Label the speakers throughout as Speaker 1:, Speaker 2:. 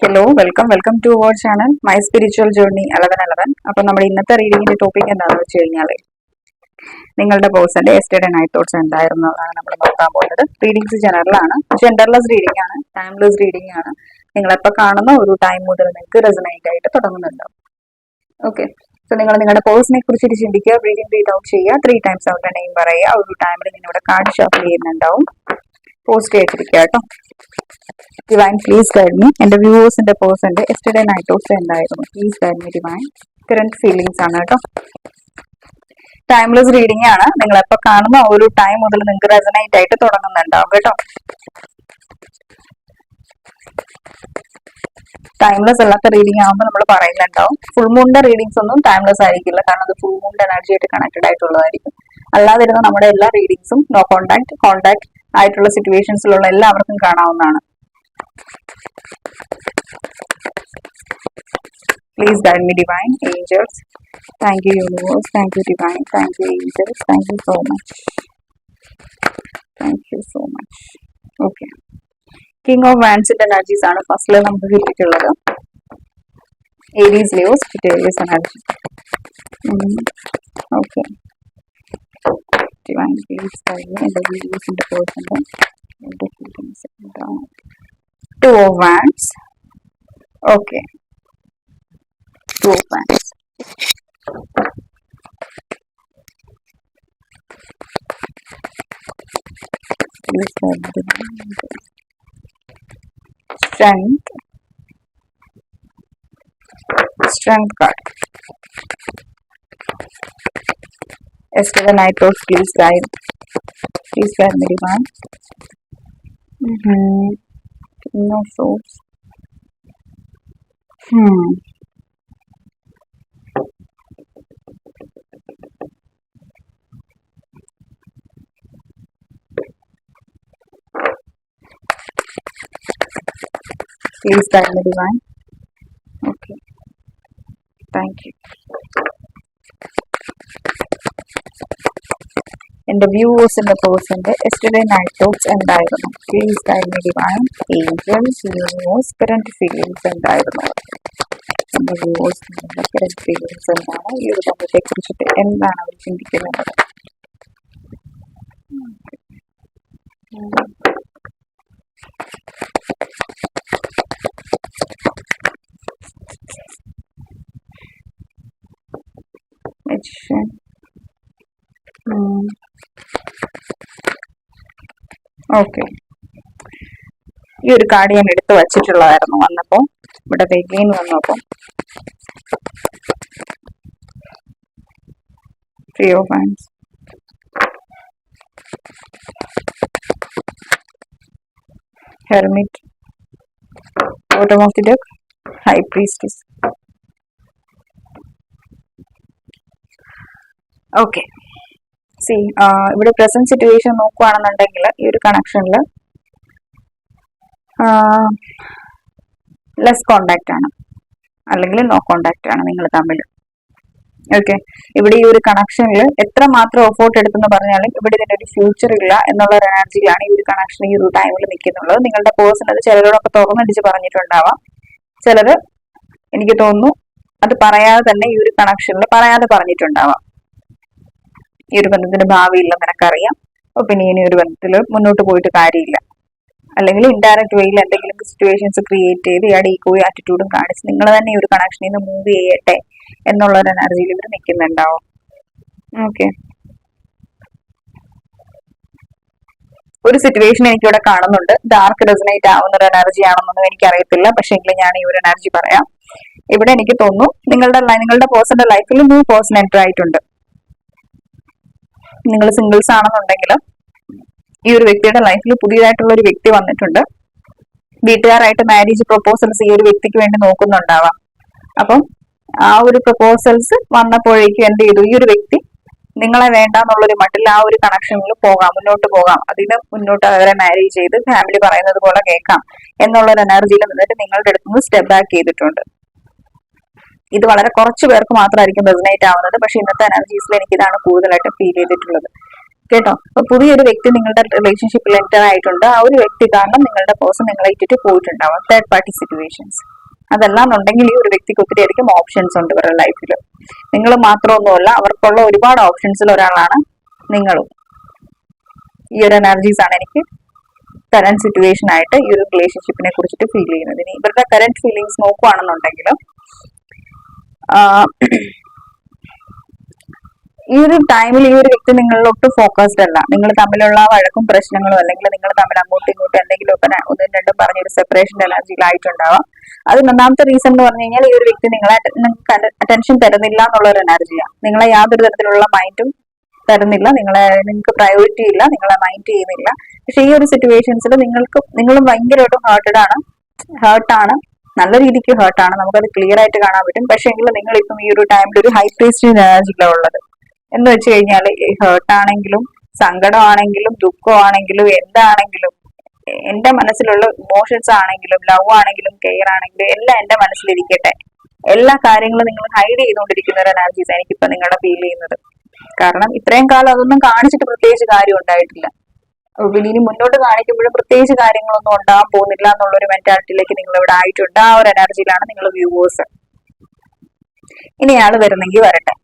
Speaker 1: Hello welcome to our channel my spiritual journey 1111. അപ്പൊ നമ്മുടെ ഇന്നത്തെ റീഡിങ്ങിന്റെ ടോപ്പിക് എന്താണെന്ന് വെച്ച് കഴിഞ്ഞാല് നിങ്ങളുടെ പേഴ്സന്റെ എസ്റ്റേഡ് നൈറ്റ് തോട്ട്സ് എന്തായിരുന്നതാണ് നമ്മൾ നോക്കാൻ പോകുന്നത്. റീഡിങ്സ് ജനറലാണ്, ജെൻഡർലെസ് റീഡിംഗ് ആണ്, ടൈംലെസ് റീഡിംഗ് ആണ്. നിങ്ങളെപ്പോ കാണുന്ന ഒരു ടൈം മുതൽ നിങ്ങൾക്ക് റെസനേറ്റ് ആയിട്ട് തുടങ്ങുന്നുണ്ടാവും. ഓക്കെ, സോ നിങ്ങൾ നിങ്ങളുടെ പേഴ്സണെ കുറിച്ചിട്ട് ചിന്തിക്കുക, ബ്രീതിങ് ബ്രീത്ത് ഔട്ട് ചെയ്യുക, 3 times അവരുടെ നെയിം പറയുക. ഒരു ടൈമിൽ നിങ്ങളുടെ കാർഡ് ഷഫിൾ ചെയ്യുന്നുണ്ടാവും. പോസ്റ്റ് ചെയ്തിരിക്കുക കേട്ടോ. Divine please guide me. എന്റെ വ്യൂവേഴ്സിന്റെ പേഴ്സന്റെ എസ്റ്റർഡേ നൈറ്റ് തോട്ട്സ് എന്തായിരുന്നു? Please guide me divine. Current feelings ആണ് കേട്ടോ. ടൈംലെസ് റീഡിംഗ് ആണ്. നിങ്ങൾ എപ്പോ കാണുന്ന ഒരു ടൈം മുതൽ നിങ്ങൾക്ക് റെസനേറ്റ് ആയിട്ട് തുടങ്ങുന്നുണ്ടാവും കേട്ടോ. ടൈംലെസ് അല്ലാത്ത റീഡിംഗ് ആകുമ്പോൾ നമ്മൾ പറയുന്നുണ്ടാവും. ഫുൾ മൂണിന്റെ റീഡിങ്സ് ഒന്നും ടൈംലെസ് ആയിരിക്കില്ല, കാരണം അത് ഫുൾ മൂണിന്റെ എനർജി ആയിട്ട് കണക്റ്റഡ് ആയിട്ടുള്ളതായിരിക്കും. അല്ലാതിരുന്ന നമ്മുടെ എല്ലാ റീഡിങ്സും നോ കോണ്ടാക്ട് ആയിട്ടുള്ള സിറ്റുവേഷൻസിലുള്ള എല്ലാവർക്കും കാണാവുന്നതാണ്. Please guide me divine angels. Thank you universe, thank you divine, thank you angels, thank you so much. Thank you so much. Okay. King of Wands energies ആണ് ഫസ്റ്റില് നമുക്ക് കിട്ടിയിട്ടുള്ളത്. Aries, Leo, Sagittarius energy. Okay. Divine please guide me and the views in the person. Two of Wands. Okay. Two of Wands. Strength card. Yesterday night thoughts, please guide me divine. No souls. Please guide me divine. Okay. Thank you. എന്റെ viewers എന്റെ പേഴ്സന്റെ yesterday night thoughts എന്തായിരുന്നു? Please guide me divine angels viewers current feelings എന്തായിരുന്നു? എന്റെ വ്യൂവേഴ്സിന്റെ current feelings എന്താണ്? ഈ ഒരു ബന്ധത്തെ കുറിച്ചിട്ട് എന്താണ് അവർ ചിന്തിക്കുന്നത്? ഓക്കെ, ഈ ഒരു കാർഡ് ഞാൻ എടുത്തു വച്ചിട്ടുള്ളതായിരുന്നു. വന്നപ്പോ ഇവിടെ വെഗെയിൻ വന്നപ്പോ three of hands, hermit, bottom of the deck, high priestess. Okay, C ഇവിടെ പ്രസന്റ് സിറ്റുവേഷൻ നോക്കുകയാണെന്നുണ്ടെങ്കിൽ ഈ ഒരു കണക്ഷനിൽ ലെസ് കോണ്ടാക്ട് ആണ്, അല്ലെങ്കിൽ നോ കോണ്ടാക്ട് ആണ് നിങ്ങൾ തമ്മിൽ. ഓക്കെ, ഇവിടെ ഈ ഒരു കണക്ഷനിൽ എത്ര മാത്രം എഫോർട്ട് എടുത്തെന്ന് പറഞ്ഞാലും ഇവിടെ ഇതിന്റെ ഒരു ഫ്യൂച്ചർ ഇല്ല എന്നുള്ള ഒരു എനർജിയിലാണ് ഈ ഒരു കണക്ഷൻ ഈ ഒരു ടൈമിൽ നിൽക്കുന്നുള്ളത്. നിങ്ങളുടെ പേഴ്സൺ അത് ചിലരോടൊക്കെ തുറന്നടിച്ച് പറഞ്ഞിട്ടുണ്ടാവാം. ചിലര് എനിക്ക് തോന്നുന്നു അത് പറയാതെ തന്നെ ഈ ഒരു കണക്ഷനിൽ പറയാതെ പറഞ്ഞിട്ടുണ്ടാവാം. ഈ ഒരു ബന്ധത്തിന് ഭാവിയില്ലെന്ന് നിനക്കറിയാം, പിന്നെ ഇനി ഒരു ബന്ധത്തിൽ മുന്നോട്ട് പോയിട്ട് കാര്യമില്ല, അല്ലെങ്കിൽ ഇൻഡയറക്റ്റ് വേയിൽ എന്തെങ്കിലും സിറ്റുവേഷൻസ് ക്രിയേറ്റ് ചെയ്ത് ഇയാളുടെ ഈഗോയും ആറ്റിറ്റ്യൂഡും കാണിച്ച് നിങ്ങൾ തന്നെ ഈ ഒരു കണക്ഷനിൽ നിന്ന് മൂവ് ചെയ്യട്ടെ എന്നുള്ള ഒരു എനർജിയിൽ ഇവർ നിൽക്കുന്നുണ്ടാവും. ഓക്കെ, ഒരു സിറ്റുവേഷൻ എനിക്കിവിടെ കാണുന്നുണ്ട്. ഡാർക്ക് റെസനേറ്റ് ആവുന്ന ഒരു എനർജി ആണെന്നൊന്നും എനിക്കറിയത്തില്ല, പക്ഷെ എങ്കിലും ഞാൻ ഈ ഒരു എനർജി പറയാം. ഇവിടെ എനിക്ക് തോന്നുന്നു നിങ്ങളുടെ പേഴ്സന്റെ ലൈഫിൽ ന്യൂ പേഴ്സൺ എൻ്റർ ആയിട്ടുണ്ട്. നിങ്ങൾ സിംഗിൾസ് ആണെന്നുണ്ടെങ്കിൽ ഈ ഒരു വ്യക്തിയുടെ ലൈഫിൽ പുതിയതായിട്ടുള്ള ഒരു വ്യക്തി വന്നിട്ടുണ്ട്. വീട്ടുകാരായിട്ട് മാരേജ് പ്രൊപ്പോസൽസ് ഈ ഒരു വ്യക്തിക്ക് വേണ്ടി നോക്കുന്നുണ്ടാവാം. അപ്പം ആ ഒരു പ്രൊപ്പോസൽസ് വന്നപ്പോഴേക്കും എന്ത് ചെയ്തു, ഈ ഒരു വ്യക്തി നിങ്ങളെ വേണ്ട എന്നുള്ളൊരു മട്ടിൽ ആ ഒരു കണക്ഷനിൽ മുന്നോട്ട് പോകാം, അതിന് മുന്നോട്ട് അവരെ മാരേജ് ചെയ്ത് ഫാമിലി പറയുന്നത് പോലെ കേൾക്കാം എന്നുള്ളൊരു എനർജിയിൽ നിന്നിട്ട് നിങ്ങളുടെ അടുത്തുനിന്ന് സ്റ്റെപ്പ് ബാക്ക് ചെയ്തിട്ടുണ്ട്. ഇത് വളരെ കുറച്ച് പേർക്ക് മാത്രമായിരിക്കും റെസനേറ്റ് ആവുന്നത്, പക്ഷെ ഇന്നത്തെ എനർജീസിൽ എനിക്ക് ഇതാണ് കൂടുതലായിട്ട് ഫീൽ ചെയ്തിട്ടുള്ളത്. കേട്ടോ. അപ്പൊ പുതിയൊരു വ്യക്തി നിങ്ങളുടെ റിലേഷൻഷിപ്പിൽ എൻ്റർ ആയിട്ടുണ്ട്. ആ ഒരു വ്യക്തി കാരണം നിങ്ങളുടെ പേഴ്സൺ നിങ്ങളെ ഇട്ടിട്ട് പോയിട്ടുണ്ടാവും. Third party situations. അതല്ലാന്നുണ്ടെങ്കിൽ ഈ ഒരു വ്യക്തിക്ക് ഒത്തിരി അധികം ഓപ്ഷൻസ് ഉണ്ട് ഇവരുടെ ലൈഫിൽ. നിങ്ങൾ മാത്രമൊന്നുമല്ല, അവർക്കുള്ള ഒരുപാട് ഓപ്ഷൻസിൽ ഒരാളാണ് നിങ്ങളും. ഈ ഒരു എനർജീസ് ആണ് എനിക്ക് കറന്റ് സിറ്റുവേഷൻ ആയിട്ട് ഈ ഒരു റിലേഷൻഷിപ്പിനെ കുറിച്ചിട്ട് ഫീൽ ചെയ്യുന്നത്. ഇനി ഇവരുടെ കറന്റ് ഫീലിങ്സ് നോക്കുകയാണെന്നുണ്ടെങ്കിൽ ഈ ഒരു ടൈമിൽ ഈ ഒരു വ്യക്തി നിങ്ങളിലോട്ട് ഫോക്കസ്ഡ് അല്ല. നിങ്ങൾ തമ്മിലുള്ള വഴക്കും പ്രശ്നങ്ങളും അല്ലെങ്കിൽ നിങ്ങൾ തമ്മിൽ അങ്ങോട്ടും ഇങ്ങോട്ടും എന്തെങ്കിലുമൊക്കെ ഒന്നും രണ്ടും പറഞ്ഞൊരു സെപ്പറേഷന്റെ എനർജിയിലായിട്ടുണ്ടാവാം. അതിന് ഒന്നാമത്തെ റീസൺ എന്ന് പറഞ്ഞു കഴിഞ്ഞാൽ ഈ ഒരു വ്യക്തി നിങ്ങളെ നിങ്ങൾക്ക് അറ്റൻഷൻ തരുന്നില്ല എന്നുള്ള ഒരു എനർജിയാണ്. നിങ്ങളെ യാതൊരു തരത്തിലുള്ള മൈൻഡും തരുന്നില്ല, നിങ്ങൾക്ക് പ്രയോറിറ്റി ഇല്ല, നിങ്ങളെ മൈൻഡ് ചെയ്യുന്നില്ല. പക്ഷെ ഈ ഒരു സിറ്റുവേഷൻസിൽ നിങ്ങളും ഭയങ്കരമായിട്ടും ഹേർട്ടാണ്, നല്ല രീതിക്ക് ഹേർട്ടാണ്. നമുക്കത് ക്ലിയർ ആയിട്ട് കാണാൻ പറ്റും. പക്ഷെ എങ്കിലും നിങ്ങൾ ഇപ്പം ഈ ഒരു ടൈമിൽ ഒരു ഹൈ പ്രീസ്റ്റിന്റെ എനർജിയിലാണ് ഉള്ളത്. എന്ന് വെച്ച് കഴിഞ്ഞാൽ ഹേർട്ടാണെങ്കിലും സങ്കടമാണെങ്കിലും ദുഃഖമാണെങ്കിലും എന്താണെങ്കിലും എന്റെ മനസ്സിലുള്ള ഇമോഷൻസ് ആണെങ്കിലും ലവ് ആണെങ്കിലും കെയർ ആണെങ്കിലും എല്ലാം എന്റെ മനസ്സിലിരിക്കട്ടെ. എല്ലാ കാര്യങ്ങളും നിങ്ങൾ ഹൈഡ് ചെയ്തുകൊണ്ടിരിക്കുന്ന ഒരു എനർജീസ് എനിക്കിപ്പോ നിങ്ങളുടെ ഫീൽ ചെയ്യുന്നത്. കാരണം ഇത്രയും കാലം അതൊന്നും കാണിച്ചിട്ട് പ്രത്യേകിച്ച് കാര്യം ഉണ്ടായിട്ടില്ല. പിന്നെ ഇനി മുന്നോട്ട് കാണിക്കുമ്പോഴും പ്രത്യേകിച്ച് കാര്യങ്ങളൊന്നും ഉണ്ടാകാൻ പോകുന്നില്ല എന്നുള്ളൊരു മെന്റാലിറ്റിയിലേക്ക് നിങ്ങൾ ഇവിടെ ആയിട്ടുണ്ട്. ആ ഒരു എനർജിയിലാണ് നിങ്ങൾ വ്യൂവേഴ്സ്. ഇനി ആള് വരുന്നെങ്കിൽ വരട്ടെ,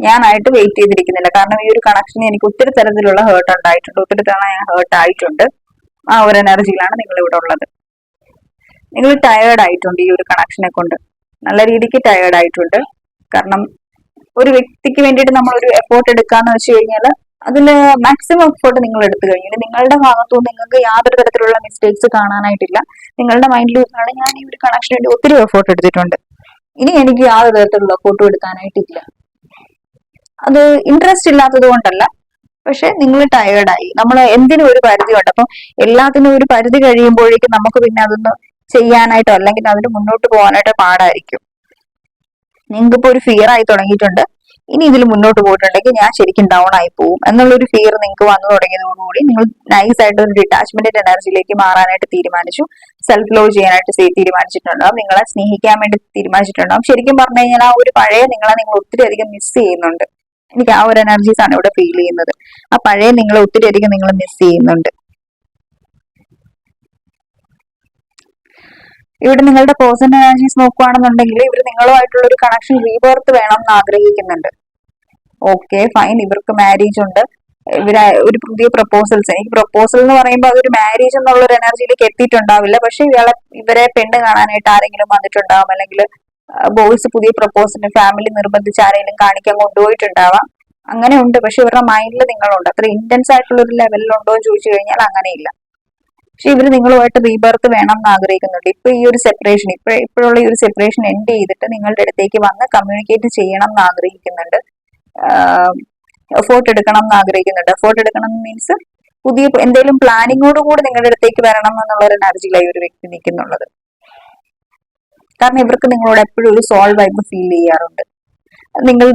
Speaker 1: ഞാനായിട്ട് വെയിറ്റ് ചെയ്തിരിക്കുന്നില്ല. കാരണം ഈ ഒരു കണക്ഷന് എനിക്ക് ഒത്തിരി തരത്തിലുള്ള ഹേർട്ട് ഉണ്ടായിട്ടുണ്ട്, ഒത്തിരി തവണ ഞാൻ ഹേർട്ട് ആയിട്ടുണ്ട്. ആ ഒരു എനർജിയിലാണ് നിങ്ങൾ ഇവിടെ ഉള്ളത്. നിങ്ങൾ ടയേർഡ് ആയിട്ടുണ്ട് ഈ ഒരു കണക്ഷനെ കൊണ്ട്, നല്ല രീതിക്ക് ടയേർഡ് ആയിട്ടുണ്ട്. കാരണം ഒരു വ്യക്തിക്ക് വേണ്ടിയിട്ട് നമ്മൾ ഒരു എഫോർട്ട് എടുക്കാന്ന് വെച്ച് കഴിഞ്ഞാൽ അതില് മാക്സിമം എഫോർട്ട് നിങ്ങൾ എടുത്തു കഴിഞ്ഞാൽ നിങ്ങളുടെ ഭാഗത്തുനിന്ന് നിങ്ങൾക്ക് യാതൊരു തരത്തിലുള്ള മിസ്റ്റേക്സ് കാണാനായിട്ടില്ല. നിങ്ങളുടെ മൈൻഡിൽ ഇരുന്നാണ് ഞാൻ ഈ ഒരു കണക്ഷന് വേണ്ടി ഒത്തിരി എഫോർട്ട് എടുത്തിട്ടുണ്ട്, ഇനി എനിക്ക് യാതൊരു തരത്തിലുള്ള എഫോർട്ടും എടുക്കാനായിട്ടില്ല. അത് ഇൻട്രസ്റ്റ് ഇല്ലാത്തത് കൊണ്ടല്ല, പക്ഷെ നിങ്ങൾ ടയേർഡായി. നമ്മൾ എന്തിനും ഒരു പരിധി ഉണ്ട്. അപ്പം എല്ലാത്തിനും ഒരു പരിധി കഴിയുമ്പോഴേക്കും നമുക്ക് പിന്നെ അതൊന്ന് ചെയ്യാനായിട്ടോ അല്ലെങ്കിൽ അതിന് മുന്നോട്ട് പോകാനായിട്ടോ പാടായിരിക്കും. നിങ്ങൾക്കിപ്പോ ഒരു ഫിയർ ആയി തുടങ്ങിയിട്ടുണ്ട്. ഇനി ഇതിൽ മുന്നോട്ട് പോയിട്ടുണ്ടെങ്കിൽ ഞാൻ ശരിക്കും ഡൗൺ ആയി പോകും എന്നുള്ളൊരു ഫിയർ നിങ്ങൾക്ക് വന്നു തുടങ്ങിയതോടുകൂടി നിങ്ങൾ നൈസ് ആയിട്ട് ഒരു ഡിറ്റാച്ച്മെന്റ് എനർജിയിലേക്ക് മാറാനായിട്ട് തീരുമാനിച്ചു. സെൽഫ് ലവ് ചെയ്യാനായിട്ട് തീരുമാനിച്ചിട്ടുണ്ടാവും. നിങ്ങളെ സ്നേഹിക്കാൻ വേണ്ടി തീരുമാനിച്ചിട്ടുണ്ടാവും. ശരിക്കും പറഞ്ഞു കഴിഞ്ഞാൽ ആ ഒരു പഴയ നിങ്ങളെ നിങ്ങൾ ഒത്തിരി അധികം മിസ് ചെയ്യുന്നുണ്ട്. എനിക്ക് ആ ഒരു എനർജീസ് ആണ് ഇവിടെ ഫീൽ ചെയ്യുന്നത്. ആ പഴയ നിങ്ങളെ ഒത്തിരി അധികം നിങ്ങൾ മിസ് ചെയ്യുന്നുണ്ട്. ഇവിടെ നിങ്ങളുടെ പേഴ്സണൽ എനർജീസ് നോക്കുകയാണെന്നുണ്ടെങ്കിൽ ഇവർ നിങ്ങളുമായിട്ടുള്ള ഒരു കണക്ഷൻ റീബർത്ത് വേണം എന്ന് ആഗ്രഹിക്കുന്നുണ്ട്. ഓക്കെ ഫൈൻ, ഇവർക്ക് മാരേജ് ഉണ്ട്. ഇവര് ഒരു പുതിയ പ്രപ്പോസൽസ്, എനിക്ക് പ്രപ്പോസൽ എന്ന് പറയുമ്പോൾ അതൊരു മാരേജ് എന്നുള്ള ഒരു എനർജിയിലേക്ക് എത്തിയിട്ടുണ്ടാവില്ല. പക്ഷെ ഇവരെ പെണ്ണ് കാണാനായിട്ട് ആരെങ്കിലും വന്നിട്ടുണ്ടാവും, അല്ലെങ്കിൽ ബോയ്സ് പുതിയ പ്രപ്പോസലിന് ഫാമിലി നിർബന്ധിച്ച് ആരെങ്കിലും കാണിക്കാൻ കൊണ്ടുപോയിട്ടുണ്ടാവാം. അങ്ങനെ ഉണ്ട്. പക്ഷെ ഇവരുടെ മൈൻഡിൽ നിങ്ങളുണ്ട്. അത്ര ഇന്റൻസ് ആയിട്ടുള്ള ഒരു ലെവലിലുണ്ടോ എന്ന് ചോദിച്ചു കഴിഞ്ഞാൽ അങ്ങനെയില്ല. പക്ഷെ ഇവര് നിങ്ങളുമായിട്ട് റീബർത്ത് വേണം എന്ന് ആഗ്രഹിക്കുന്നുണ്ട്. ഇപ്പൊ ഈ ഒരു സെപ്പറേഷൻ, ഇപ്പോഴുള്ള ഈ ഒരു സെപ്പറേഷൻ എൻഡ് ചെയ്തിട്ട് നിങ്ങളുടെ അടുത്തേക്ക് വന്ന് കമ്മ്യൂണിക്കേറ്റ് ചെയ്യണം എന്ന് ആഗ്രഹിക്കുന്നുണ്ട്. എഫോർട്ട് എടുക്കണം എന്ന് ആഗ്രഹിക്കുന്നുണ്ട്. എഫോർട്ട് എടുക്കണം മീൻസ് പുതിയ എന്തെങ്കിലും പ്ലാനിങ്ങോട് കൂടി നിങ്ങളുടെ അടുത്തേക്ക് വരണം എന്നുള്ള ഒരു എനർജിയിലായി ഒരു വ്യക്തി നിൽക്കുന്നുള്ളത്. കാരണം ഇവർക്ക് നിങ്ങളോട് എപ്പോഴും ഒരു സോൾ വൈബ് ഫീൽ ചെയ്യാറുണ്ട്. നിങ്ങൾ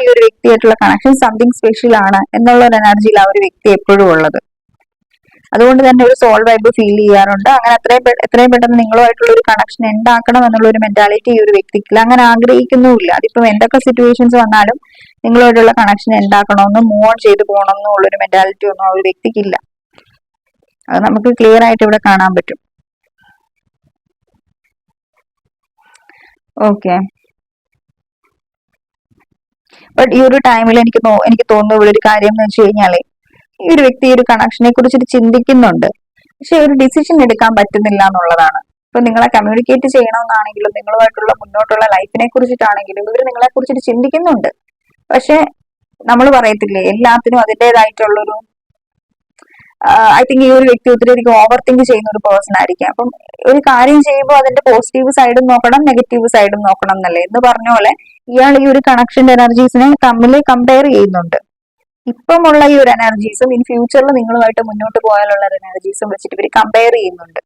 Speaker 1: ഈ ഒരു വ്യക്തിയായിട്ടുള്ള കണക്ഷൻ സംതിങ് സ്പെഷ്യൽ ആണ് എന്നുള്ള ഒരു എനർജിയിൽ ആ ഒരു വ്യക്തി എപ്പോഴും ഉള്ളത്. അതുകൊണ്ട് തന്നെ ഒരു സോൾ വൈബ് ഫീൽ ചെയ്യാറുണ്ട്. അങ്ങനെ എത്രയും പെട്ടെന്ന് നിങ്ങളുമായിട്ടുള്ള ഒരു കണക്ഷൻ ഉണ്ടാക്കണം എന്നുള്ള ഒരു മെന്റാലിറ്റി ഈ ഒരു വ്യക്തിക്കില്ല, അങ്ങനെ ആഗ്രഹിക്കുന്നുമില്ല. അതിപ്പോ എന്തൊക്കെ സിറ്റുവേഷൻസ് വന്നാലും നിങ്ങളുമായിട്ടുള്ള കണക്ഷൻ ഉണ്ടാക്കണമെന്നും മൂവ് ഓൺ ചെയ്ത് പോകണമെന്നും ഉള്ളൊരു മെന്റാലിറ്റി ഒന്നും ആ ഒരു വ്യക്തിക്കില്ല. അത് നമുക്ക് ക്ലിയർ ആയിട്ട് ഇവിടെ കാണാൻ പറ്റും. ഓക്കെ, ബട്ട് ഈ ഒരു ടൈമിൽ എനിക്ക് തോന്നുന്നു ഇവിടെ ഒരു കാര്യം എന്ന് വെച്ച് കഴിഞ്ഞാല് ഈ ഒരു വ്യക്തി ഈ ഒരു കണക്ഷനെ കുറിച്ചിട്ട് ചിന്തിക്കുന്നുണ്ട്, പക്ഷെ ഒരു ഡിസിഷൻ എടുക്കാൻ പറ്റുന്നില്ല എന്നുള്ളതാണ്. ഇപ്പൊ നിങ്ങളെ കമ്മ്യൂണിക്കേറ്റ് ചെയ്യണമെന്നാണെങ്കിലും നിങ്ങളുമായിട്ടുള്ള മുന്നോട്ടുള്ള ലൈഫിനെ കുറിച്ചിട്ടാണെങ്കിലും ഇവർ നിങ്ങളെ കുറിച്ചിട്ട് ചിന്തിക്കുന്നുണ്ട്. പക്ഷെ നമ്മൾ പറയത്തില്ലേ എല്ലാത്തിനും അതിൻ്റെതായിട്ടുള്ളൊരു ഐ തിങ്ക് ഈ ഒരു വ്യക്തി ഒത്തിരി അധികം ഓവർ തിങ്ക് ചെയ്യുന്ന ഒരു പേഴ്സൺ ആയിരിക്കും. അപ്പം ഒരു കാര്യം ചെയ്യുമ്പോൾ അതിന്റെ പോസിറ്റീവ് സൈഡും നോക്കണം നെഗറ്റീവ് സൈഡും നോക്കണം എന്നല്ലേ എന്ന് പറഞ്ഞ പോലെ ഇയാൾ ഈ ഒരു കണക്ഷന്റെ എനർജീസിനെ തമ്മിൽ കമ്പയർ ചെയ്യുന്നുണ്ട്. ഇപ്പമുള്ള ഈ ഒരു എനർജീസും ഇൻ ഫ്യൂച്ചറിൽ നിങ്ങളുമായിട്ട് മുന്നോട്ട് പോയാലുള്ള എനർജീസും വെച്ചിട്ട് ഇവർ കമ്പയർ ചെയ്യുന്നുണ്ട്.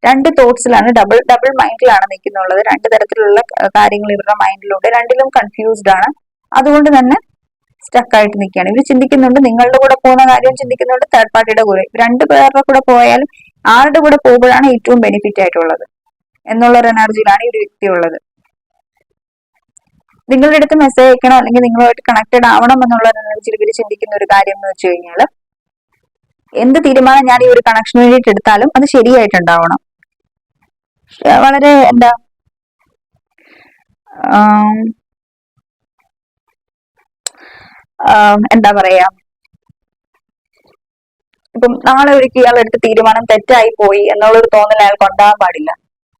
Speaker 1: രണ്ട് തോട്ട്സിലാണ്, ഡബിൾ മൈൻഡിലാണ് നിൽക്കുന്നുള്ളത്. രണ്ട് തരത്തിലുള്ള കാര്യങ്ങൾ ഇവരുടെ മൈൻഡിലുണ്ട്. രണ്ടിലും കൺഫ്യൂസ്ഡ് ആണ്. അതുകൊണ്ട് തന്നെ സ്റ്റക്ക് ആയിട്ട് നിൽക്കുകയാണ്. ഇവർ ചിന്തിക്കുന്നുണ്ട്, നിങ്ങളുടെ കൂടെ പോകുന്ന കാര്യം ചിന്തിക്കുന്നുണ്ട്, തേർഡ് പാർട്ടിയുടെ കൂടെ. രണ്ടു പേരുടെ കൂടെ പോയാലും ആരുടെ കൂടെ പോകുമ്പോഴാണ് ഏറ്റവും ബെനിഫിറ്റ് ആയിട്ടുള്ളത് എന്നുള്ളൊരു എനർജിയിലാണ് ഈ ഒരു വ്യക്തി ഉള്ളത്. നിങ്ങളുടെ അടുത്ത് മെസ്സേജ് അയക്കണം അല്ലെങ്കിൽ നിങ്ങളുമായിട്ട് കണക്റ്റഡ് ആവണം എന്നുള്ള എനർജിയിൽ ഇവർ ചിന്തിക്കുന്ന ഒരു കാര്യം എന്ന് വെച്ച് കഴിഞ്ഞാൽ, എന്ത് തീരുമാനം ഞാൻ ഈ ഒരു കണക്ഷന് വേണ്ടിയിട്ട് എടുത്താലും അത് ശരിയായിട്ടുണ്ടാവണം. വളരെ എന്താ പറയാ, ഇപ്പം നാളെ ഒരിക്കൽ ഇയാൾ എടുത്ത തീരുമാനം തെറ്റായി പോയി എന്നുള്ളൊരു തോന്നൽ അയാൾക്ക് ഉണ്ടാകാൻ പാടില്ല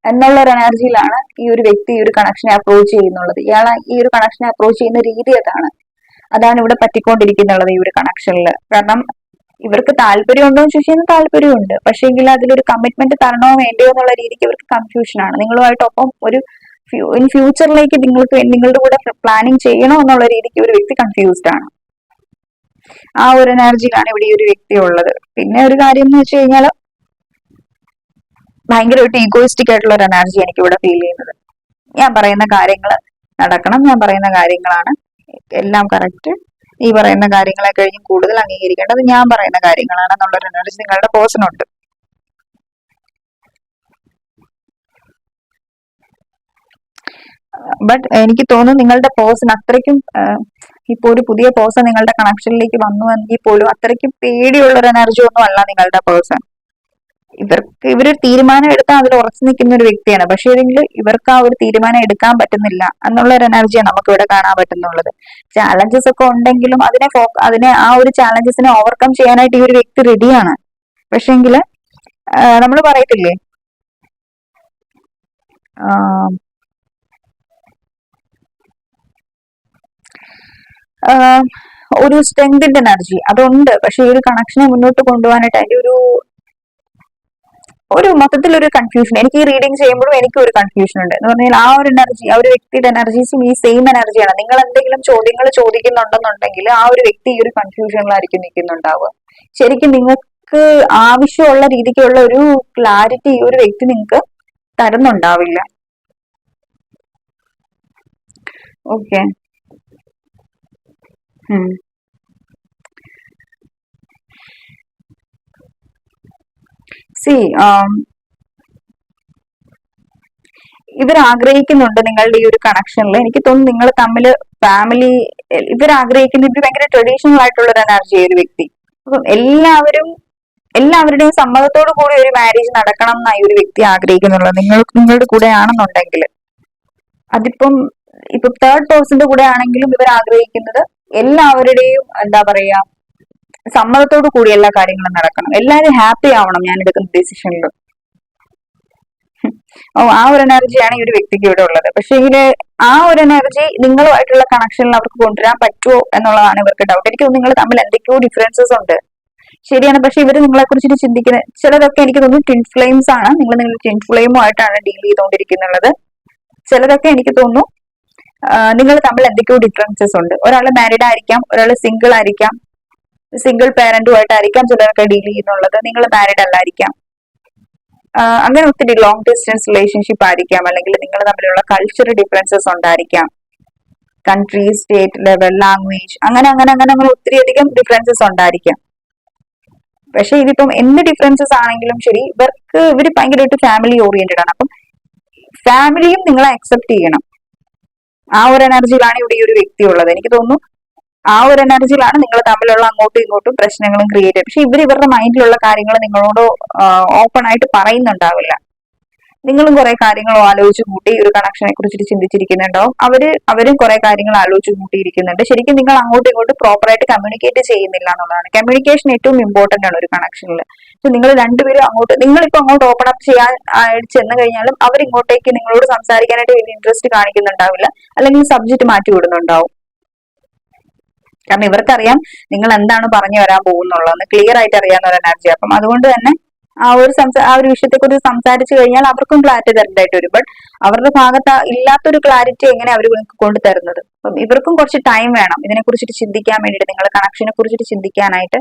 Speaker 1: എന്നുള്ള ഒരു എനർജിയിലാണ് ഈ ഒരു വ്യക്തി ഈ ഒരു കണക്ഷനെ അപ്രോച്ച് ചെയ്യുന്നുള്ളത്. ഇയാൾ ഈ ഒരു കണക്ഷനെ അപ്രോച്ച് ചെയ്യുന്ന രീതി അതാണ് ഇവിടെ പറ്റിക്കൊണ്ടിരിക്കുന്നുള്ളത് ഈ ഒരു കണക്ഷനിൽ. കാരണം ഇവർക്ക് താല്പര്യം ഉണ്ടോ എന്ന് ചോദിച്ചാൽ താല്പര്യമുണ്ട്, പക്ഷേ എങ്കിൽ അതിലൊരു കമ്മിറ്റ്മെന്റ് തരണോ വേണ്ടയോ എന്നുള്ള രീതിക്ക് ഇവർക്ക് കൺഫ്യൂഷനാണ്. നിങ്ങളുമായിട്ടൊപ്പം ഒരു ഇൻ ഫ്യൂച്ചറിലേക്ക് നിങ്ങളുടെ കൂടെ പ്ലാനിങ് ചെയ്യണോ എന്നുള്ള രീതിക്ക് ഒരു വ്യക്തി കൺഫ്യൂസ്ഡ് ആണ്. ആ ഒരു എനർജിയിലാണ് ഇവിടെ ഈ ഒരു വ്യക്തി ഉള്ളത്. പിന്നെ ഒരു കാര്യം എന്ന് വെച്ച് കഴിഞ്ഞാൽ ഭയങ്കരമായിട്ട് ഈഗോയിസ്റ്റിക് ആയിട്ടുള്ള ഒരു എനർജി എനിക്ക് ഇവിടെ ഫീൽ ചെയ്യുന്നത്. ഞാൻ പറയുന്ന കാര്യങ്ങൾ നടക്കണം, ഞാൻ പറയുന്ന കാര്യങ്ങളാണ് എല്ലാം കറക്റ്റ്, ഈ പറയുന്ന കാര്യങ്ങളെ കഴിഞ്ഞ് കൂടുതൽ അംഗീകരിക്കേണ്ടത് ഞാൻ പറയുന്ന കാര്യങ്ങളാണ് എന്നുള്ളൊരു എനർജി നിങ്ങളുടെ പേഴ്സണുണ്ട്. ബട്ട് എനിക്ക് തോന്നുന്നു നിങ്ങളുടെ പേഴ്സൺ അത്രയ്ക്കും ഇപ്പൊ ഒരു പുതിയ പേഴ്സൺ നിങ്ങളുടെ കണക്ഷനിലേക്ക് വന്നു എങ്കിൽ പോലും അത്രയ്ക്കും പേടിയുള്ള ഒരു എനർജി ഒന്നും അല്ല നിങ്ങളുടെ പേഴ്സൺ. ഇവര് തീരുമാനം എടുത്താൽ അതിൽ ഉറച്ചു നിൽക്കുന്ന ഒരു വ്യക്തിയാണ്. പക്ഷേ ഏതെങ്കിലും ഇവർക്ക് ആ ഒരു തീരുമാനം എടുക്കാൻ പറ്റുന്നില്ല എന്നുള്ള ഒരു എനർജിയാണ് നമുക്ക് ഇവിടെ കാണാൻ പറ്റുന്നുള്ളത്. ചാലഞ്ചസ് ഒക്കെ ഉണ്ടെങ്കിലും അതിനെ ആ ഒരു ചാലഞ്ചസിനെ ഓവർകം ചെയ്യാനായിട്ട് ഈ ഒരു വ്യക്തി റെഡിയാണ്. പക്ഷെങ്കില് നമ്മൾ പറയത്തില്ലേ, ഒരു സ്ട്രെങ്തിന്റെ എനർജി അതുണ്ട്. പക്ഷെ ഈ ഒരു കണക്ഷനെ മുന്നോട്ട് കൊണ്ടുപോകാനായിട്ട് അതിന്റെ ഒരു മൊത്തത്തിലൊരു കൺഫ്യൂഷൻ. എനിക്ക് ഈ റീഡിങ് ചെയ്യുമ്പോഴും എനിക്കും ഒരു കൺഫ്യൂഷൻ ഉണ്ട്. എന്ന് പറഞ്ഞാൽ ആ ഒരു എനർജി, ആ ഒരു വ്യക്തിയുടെ എനർജീസും ഈ സെയിം എനർജിയാണ്. നിങ്ങൾ എന്തെങ്കിലും ചോദ്യങ്ങൾ ചോദിക്കുന്നുണ്ടെന്നുണ്ടെങ്കിൽ ആ ഒരു വ്യക്തി ഈ ഒരു കൺഫ്യൂഷനിലായിരിക്കും നിൽക്കുന്നുണ്ടാവുക. ശരിക്കും നിങ്ങൾക്ക് ആവശ്യമുള്ള രീതിക്കുള്ള ഒരു ക്ലാരിറ്റി ഈ ഒരു വ്യക്തി നിങ്ങൾക്ക് തരുന്നുണ്ടാവില്ല. ഓക്കെ, സി ഇവർ ആഗ്രഹിക്കുന്നുണ്ട് നിങ്ങളുടെ ഈ ഒരു കണക്ഷനിൽ. എനിക്ക് തോന്നുന്നു നിങ്ങൾ തമ്മിൽ ഫാമിലി, ഇവർ ആഗ്രഹിക്കുന്ന ഇവർ ഭയങ്കര ട്രഡീഷണൽ ആയിട്ടുള്ള ഒരു എനർജി ഒരു വ്യക്തി. അപ്പം എല്ലാവരുടെയും സമ്മതത്തോടു കൂടി ഒരു മാരേജ് നടക്കണം എന്നാണ് ഈ ഒരു വ്യക്തി ആഗ്രഹിക്കുന്നുള്ളത്. നിങ്ങളുടെ കൂടെ ആണെന്നുണ്ടെങ്കിൽ, അതിപ്പം തേർഡ് പേഴ്സന്റെ കൂടെ ആണെങ്കിലും ഇവർ ആഗ്രഹിക്കുന്നത് എല്ലാവരുടെയും എന്താ പറയാ സമ്മതത്തോടു കൂടി എല്ലാ കാര്യങ്ങളും നടക്കണം, എല്ലാവരും ഹാപ്പി ആവണം ഞാൻ എടുക്കുന്ന ഡിസിഷനിൽ. ആ ഒരു എനർജിയാണ് ഈ ഒരു വ്യക്തിക്ക് ഇവിടെ ഉള്ളത്. പക്ഷേ ആ ഒരു എനർജി നിങ്ങളുമായിട്ടുള്ള കണക്ഷനിൽ അവർക്ക് കൊണ്ടുവരാൻ പറ്റുമോ എന്നുള്ളതാണ് ഇവർക്ക് ഡൗട്ട്. എനിക്ക് തോന്നുന്നു നിങ്ങൾ തമ്മിൽ എന്തൊക്കെയോ ഡിഫറൻസസ് ഉണ്ട്, ശരിയാണ്. പക്ഷെ ഇവർ നിങ്ങളെ കുറിച്ചിട്ട് ചിന്തിക്കുന്ന ചിലതൊക്കെ എനിക്ക് തോന്നുന്നു ട്വിൻ ഫ്ലെയിംസ് ആണ്. നിങ്ങൾ ട്വിൻ ഫ്ലെയിമുമായിട്ടാണ് ഡീൽ ചെയ്തുകൊണ്ടിരിക്കുന്നത്. ചിലതൊക്കെ എനിക്ക് തോന്നുന്നു നിങ്ങൾ തമ്മിൽ എന്തൊക്കെയോ ഡിഫറൻസസ് ഉണ്ട്. ഒരാൾ മാരീഡ് ആയിരിക്കാം, ഒരാൾ സിംഗിൾ ആയിരിക്കാം, സിംഗിൾ പേരന്റുമായിട്ടായിരിക്കാം ചിലരൊക്കെ ഡീൽ ചെയ്യുന്നുള്ളത്. നിങ്ങൾ മാരീഡ് അല്ലായിരിക്കാം. അങ്ങനെ ഒത്തിരി ലോങ് ഡിസ്റ്റൻസ് റിലേഷൻഷിപ്പ് ആയിരിക്കാം, അല്ലെങ്കിൽ നിങ്ങൾ തമ്മിലുള്ള കൾച്ചർ ഡിഫറൻസസ് ഉണ്ടായിരിക്കാം, കൺട്രി, സ്റ്റേറ്റ് ലെവൽ, ലാംഗ്വേജ്, അങ്ങനെ അങ്ങനെ അങ്ങനെ അങ്ങനെ ഒത്തിരി അധികം ഡിഫറൻസസ് ഉണ്ടായിരിക്കാം. പക്ഷെ ഇതിപ്പം എന്ത് ഡിഫറൻസസ് ആണെങ്കിലും ശരി, ഇവർ ഭയങ്കരമായിട്ട് ഫാമിലി ഓറിയന്റഡ് ആണ്. അപ്പം ഫാമിലിയും നിങ്ങളെ അക്സെപ്റ്റ് ചെയ്യണം. ആ ഒരു എനർജിയിലാണ് ഇവിടെ ഈ ഒരു വ്യക്തി ഉള്ളത്. എനിക്ക് തോന്നുന്നു ആ ഒരു എനർജിയിലാണ് നിങ്ങൾ തമ്മിലുള്ള അങ്ങോട്ടും ഇങ്ങോട്ടും പ്രശ്നങ്ങളും ക്രിയേറ്റ്. പക്ഷെ ഇവരുടെ മൈൻഡിലുള്ള കാര്യങ്ങൾ നിങ്ങളോട് ഓപ്പൺ ആയിട്ട് പറയുന്നുണ്ടാവില്ല. നിങ്ങളും കുറെ കാര്യങ്ങൾ ആലോചിച്ച് കൂട്ടി ഒരു കണക്ഷനെ കുറിച്ചിട്ട് ചിന്തിച്ചിരിക്കുന്നുണ്ടാവും. അവരും കുറെ കാര്യങ്ങൾ ആലോചിച്ച് കൂട്ടിയിരിക്കുന്നുണ്ട്. ശരിക്കും നിങ്ങൾ അങ്ങോട്ടും ഇങ്ങോട്ടും പ്രോപ്പറായിട്ട് കമ്മ്യൂണിക്കേറ്റ് ചെയ്യുന്നില്ല എന്നുള്ളതാണ്. കമ്മ്യൂണിക്കേഷൻ ഏറ്റവും ഇമ്പോർട്ടന്റ് ആണ് ഒരു കണക്ഷനിൽ. നിങ്ങൾ രണ്ടുപേരും നിങ്ങളിപ്പോ അങ്ങോട്ട് ഓപ്പൺ അപ്പ് ചെയ്യാൻ ചെന്ന് കഴിഞ്ഞാലും അവരിങ്ങോട്ടേക്ക് നിങ്ങളോട് സംസാരിക്കാനായിട്ട് വലിയ ഇൻട്രസ്റ്റ് കാണിക്കുന്നുണ്ടാവില്ല, അല്ലെങ്കിൽ സബ്ജക്ട് മാറ്റി വിടുന്നുണ്ടാവും. കാരണം ഇവർക്കറിയാം നിങ്ങൾ എന്താണ് പറഞ്ഞു വരാൻ പോകുന്നുള്ളതെന്ന് ക്ലിയർ ആയിട്ട് അറിയാവുന്ന ഒരു എനർജി. അപ്പം അതുകൊണ്ട് തന്നെ ആ ഒരു വിഷയത്തെക്കുറിച്ച് സംസാരിച്ചു കഴിഞ്ഞാൽ അവർക്കും ക്ലാരിറ്റി തരേണ്ടതായിട്ട് വരും. ബട്ട് അവരുടെ ഭാഗത്ത് ഇല്ലാത്തൊരു ക്ലാരിറ്റി എങ്ങനെ അവർ കൊണ്ടുതരുന്നത്? അപ്പം ഇവർക്കും കുറച്ച് ടൈം വേണം ഇതിനെ കുറിച്ചിട്ട് ചിന്തിക്കാൻ വേണ്ടിയിട്ട്, നിങ്ങളുടെ കണക്ഷനെ കുറിച്ചിട്ട് ചിന്തിക്കാനായിട്ട്.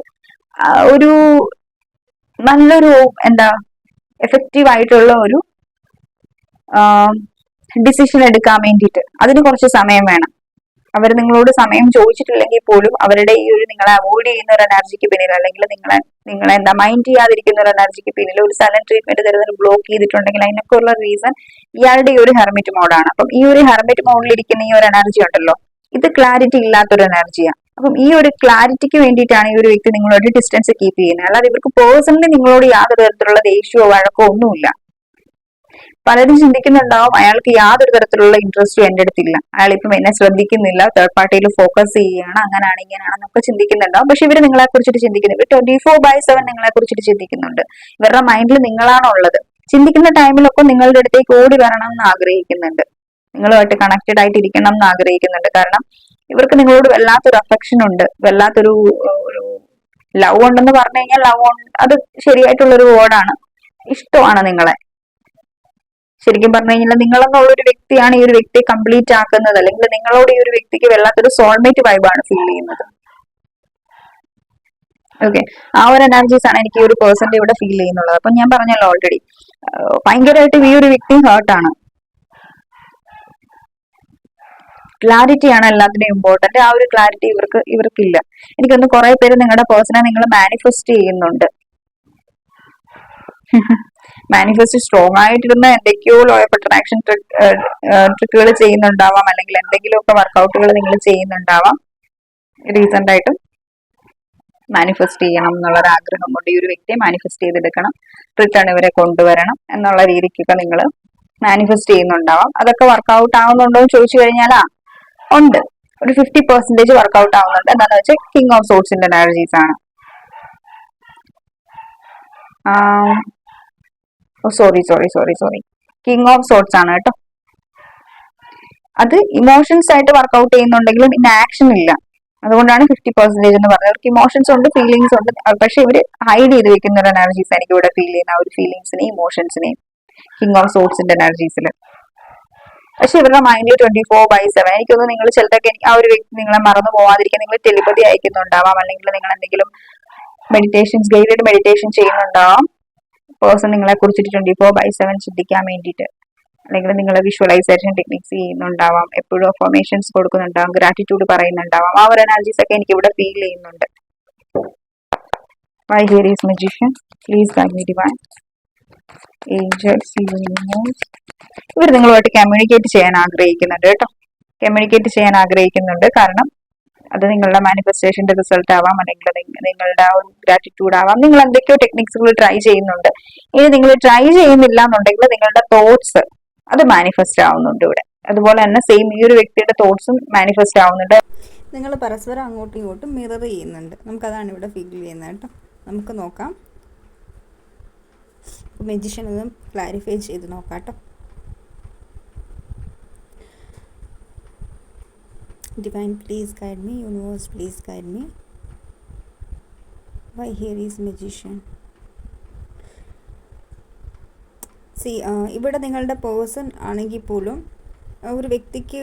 Speaker 1: ഒരു നല്ലൊരു എഫക്റ്റീവ് ആയിട്ടുള്ള ഒരു ഡിസിഷൻ എടുക്കാൻ വേണ്ടിയിട്ട് അതിന് കുറച്ച് സമയം വേണം. അവർ നിങ്ങളോട് സമയം ചോദിച്ചിട്ടില്ലെങ്കിൽ പോലും അവരുടെ ഈ ഒരു നിങ്ങളെ അവോയ്ഡ് ചെയ്യുന്ന ഒരു എനർജിക്ക് പിന്നിൽ, അല്ലെങ്കിൽ നിങ്ങളെ എന്താ മൈൻഡ് ചെയ്യാതിരിക്കുന്ന ഒരു എനർജിക്ക് പിന്നിൽ ഒരു സൈലന്റ് ട്രീറ്റ്മെന്റ് തരുന്നതിന് ബ്ലോക്ക് ചെയ്തിട്ടുണ്ടെങ്കിൽ അതിനൊക്കെ ഉള്ള റീസൺ ഇയാളുടെ ഈ ഒരു ഹെർമിറ്റ് മോഡാണ്. അപ്പം ഈ ഒരു ഹെർമിറ്റ് മോഡിലിരിക്കുന്ന ഈ ഒരു എനർജി ഉണ്ടല്ലോ, ഇത് ക്ലാരിറ്റി ഇല്ലാത്തൊരു എനർജിയാണ്. അപ്പം ഈ ഒരു ക്ലാരിറ്റിക്ക് വേണ്ടിയിട്ടാണ് ഈ ഒരു വ്യക്തി നിങ്ങളോട് ഡിസ്റ്റൻസ് കീപ്പ് ചെയ്യുന്നത്. അല്ലാതെ ഇവർക്ക് പേഴ്സണലി നിങ്ങളോട് യാതൊരു തരത്തിലുള്ള ദേഷ്യമോ വഴക്കോ ഒന്നുമില്ല. പലരും ചിന്തിക്കുന്നുണ്ടാവും അയാൾക്ക് യാതൊരു തരത്തിലുള്ള ഇൻട്രസ്റ്റും എന്റെ അടുത്തില്ല, അയാൾ ഇപ്പം എന്നെ ശ്രദ്ധിക്കുന്നില്ല, തേർഡ് പാർട്ടിയിൽ ഫോക്കസ് ചെയ്യുകയാണ്, അങ്ങനെയാണ് ഇങ്ങനെയാണെന്നൊക്കെ ചിന്തിക്കുന്നുണ്ടാവും. പക്ഷെ ഇവർ നിങ്ങളെ കുറിച്ചിട്ട് ചിന്തിക്കുന്നുണ്ട്. 24/7 നിങ്ങളെ കുറിച്ചിട്ട് ചിന്തിക്കുന്നുണ്ട്. ഇവരുടെ മൈൻഡിൽ നിങ്ങളാണോ ഉള്ളത്. ചിന്തിക്കുന്ന ടൈമിലൊക്കെ നിങ്ങളുടെ അടുത്തേക്ക് ഓടി വരണം എന്ന് ആഗ്രഹിക്കുന്നുണ്ട്, നിങ്ങളുമായിട്ട് കണക്റ്റഡ് ആയിട്ട് ഇരിക്കണം എന്ന് ആഗ്രഹിക്കുന്നുണ്ട്. കാരണം ഇവർക്ക് നിങ്ങളോട് വല്ലാത്തൊരു അഫെക്ഷൻ ഉണ്ട്, വല്ലാത്തൊരു ലവ് ഉണ്ടെന്ന് പറഞ്ഞു കഴിഞ്ഞാൽ അത് ശരിയായിട്ടുള്ളൊരു വേർഡാണ്. ഇഷ്ടമാണ് നിങ്ങളെ. ശരിക്കും പറഞ്ഞു കഴിഞ്ഞാൽ നിങ്ങളെന്നുള്ളൊരു വ്യക്തിയാണ് ഈ ഒരു വ്യക്തിയെ കംപ്ലീറ്റ് ആക്കുന്നത്, അല്ലെങ്കിൽ നിങ്ങളോട് ഈ ഒരു വ്യക്തിക്ക് വല്ലാത്തൊരു സോൾമേറ്റ് വൈബാണ് ഫീൽ ചെയ്യുന്നത്. ഓക്കെ, ആ ഒരു എനർജീസ് ആണ് എനിക്ക് ഈ ഒരു പേഴ്സന്റെ ഇവിടെ ഫീൽ ചെയ്യുന്നുള്ളത്. അപ്പൊ ഞാൻ പറഞ്ഞല്ലോ ഓൾറെഡി ഭയങ്കരമായിട്ട് ഈ ഒരു വ്യക്തി ഹേർട്ടാണ്. ക്ലാരിറ്റിയാണ് എല്ലാത്തിനും ഇമ്പോർട്ടന്റ്. ആ ഒരു ക്ലാരിറ്റി ഇവർക്കില്ല. എനിക്കൊന്ന് കുറെ പേര് നിങ്ങളുടെ പേഴ്സണെ നിങ്ങൾ മാനിഫെസ്റ്റ് ചെയ്യുന്നുണ്ട്. മാനിഫെസ്റ്റ് സ്ട്രോങ് ആയിട്ടിരുന്ന എന്തൊക്കെയോ ലോ ഓഫ് അട്രാക്ഷൻ ട്രിക്കുകൾ ചെയ്യുന്നുണ്ടാവാം, അല്ലെങ്കിൽ എന്തെങ്കിലുമൊക്കെ വർക്കൗട്ടുകൾ നിങ്ങൾ ചെയ്യുന്നുണ്ടാവാം. റീസെന്റ് ആയിട്ടും മാനിഫെസ്റ്റ് ചെയ്യണം എന്നുള്ളൊരു ആഗ്രഹം കൊണ്ട് ഈ ഒരു വ്യക്തിയെ മാനിഫെസ്റ്റ് ചെയ്തെടുക്കണം, റിട്ടേൺ ഇവരെ കൊണ്ടുവരണം എന്നുള്ള രീതിക്കൊക്കെ നിങ്ങൾ മാനിഫെസ്റ്റ് ചെയ്യുന്നുണ്ടാവാം. അതൊക്കെ വർക്കൗട്ട് ആവുന്നുണ്ടോ എന്ന് ചോദിച്ചു കഴിഞ്ഞാൽ ഉണ്ട്, ഒരു 50% വർക്കൗട്ട് ആവുന്നുണ്ട്. എന്താണെന്ന് വെച്ചാൽ കിങ് ഓഫ് സോർട്സിന്റെ എനർജീസ് ആണ്. സോറി കിങ് ഓഫ് സോർട്സ് ആണ് കേട്ടോ. അത് ഇമോഷൻസ് ആയിട്ട് വർക്കൗട്ട് ചെയ്യുന്നുണ്ടെങ്കിലും ഇന്ന് ആക്ഷൻ ഇല്ല. അതുകൊണ്ടാണ് 50% എന്ന് പറഞ്ഞത്. അവർക്ക് ഇമോഷൻസ് ഉണ്ട്, ഫീലിങ്സ് ഉണ്ട്, പക്ഷെ ഇവര് ഹൈഡ് ചെയ്ത് വെക്കുന്ന ഒരു എനർജീസ് എനിക്ക് ഇവിടെ ഫീൽ ചെയ്യുന്ന ആ ഒരു ഫീലിങ്സിനെയും ഇമോഷൻസിനെയും കിങ് ഓഫ് സോർട്സിന്റെ എനർജീസിൽ. പക്ഷെ ഇവരുടെ മൈൻഡിൽ 24/7 എനിക്കൊന്ന് നിങ്ങൾ ചിലതൊക്കെ ആ ഒരു വ്യക്തി നിങ്ങളെ മറന്നു പോവാതിരിക്കാൻ നിങ്ങൾ ടെലിപ്പതി അയക്കുന്നുണ്ടാവാം, അല്ലെങ്കിൽ നിങ്ങൾ എന്തെങ്കിലും മെഡിറ്റേഷൻസ് ഗൈഡഡ് മെഡിറ്റേഷൻ ചെയ്യുന്നുണ്ടാവാം. പേഴ്സൺ നിങ്ങളെ കുറിച്ചിട്ട് 24/7 ചിന്തിക്കാൻ വേണ്ടിയിട്ട്, അല്ലെങ്കിൽ നിങ്ങൾ വിഷ്വലൈസേഷൻ ടെക്നിക്സ് ചെയ്യുന്നുണ്ടാവാം, എപ്പോഴും അഫർമേഷൻസ് കൊടുക്കുന്നുണ്ടാവാം, ഗ്രാറ്റിറ്റ്യൂഡ് പറയുന്നുണ്ടാവാം. ആ ഒരു എനർജീസ് ഒക്കെ എനിക്ക് ഇവിടെ ഫീൽ ചെയ്യുന്നുണ്ട്. Why here is magician? Please guide me divine. Angels, universe. ഇവർ നിങ്ങളുമായിട്ട് കമ്മ്യൂണിക്കേറ്റ് ചെയ്യാൻ ആഗ്രഹിക്കുന്നുണ്ട് കേട്ടോ. കമ്മ്യൂണിക്കേറ്റ് ചെയ്യാൻ ആഗ്രഹിക്കുന്നുണ്ട്. കാരണം അത് നിങ്ങളുടെ മാനിഫെസ്റ്റേഷന്റെ റിസൾട്ട് ആവാം, അല്ലെങ്കിൽ നിങ്ങളുടെ ആ ഒരു ഗ്രാറ്റിറ്റ്യൂഡ് ആവാം. നിങ്ങൾ എന്തൊക്കെയോ ടെക്നിക്സുകൾ ട്രൈ ചെയ്യുന്നുണ്ട്. ഇനി നിങ്ങൾ ട്രൈ ചെയ്യുന്നില്ല എന്നുണ്ടെങ്കിൽ നിങ്ങളുടെ തോട്ട്സ് അത് മാനിഫെസ്റ്റ് ആവുന്നുണ്ട് ഇവിടെ. അതുപോലെ തന്നെ സെയിം ഈ ഒരു വ്യക്തിയുടെ തോട്ട്സും മാനിഫെസ്റ്റ് ആവുന്നുണ്ട്.
Speaker 2: നിങ്ങൾ പരസ്പരം അങ്ങോട്ടും ഇങ്ങോട്ടും മിറർ ചെയ്യുന്നുണ്ട്. നമുക്കതാണ് ഇവിടെ ഫീൽ ചെയ്യുന്നത് കേട്ടോ. നമുക്ക് നോക്കാം, മെജിഷ്യൻ ഒന്ന് ക്ലാരിഫൈ ചെയ്ത് നോക്കാം കേട്ടോ. Divine, please guide me. Universe, please guide me. Why here is magician? ഇവിടെ നിങ്ങളുടെ പേഴ്സൺ ആണെങ്കിൽ പോലും ഒരു വ്യക്തിക്ക്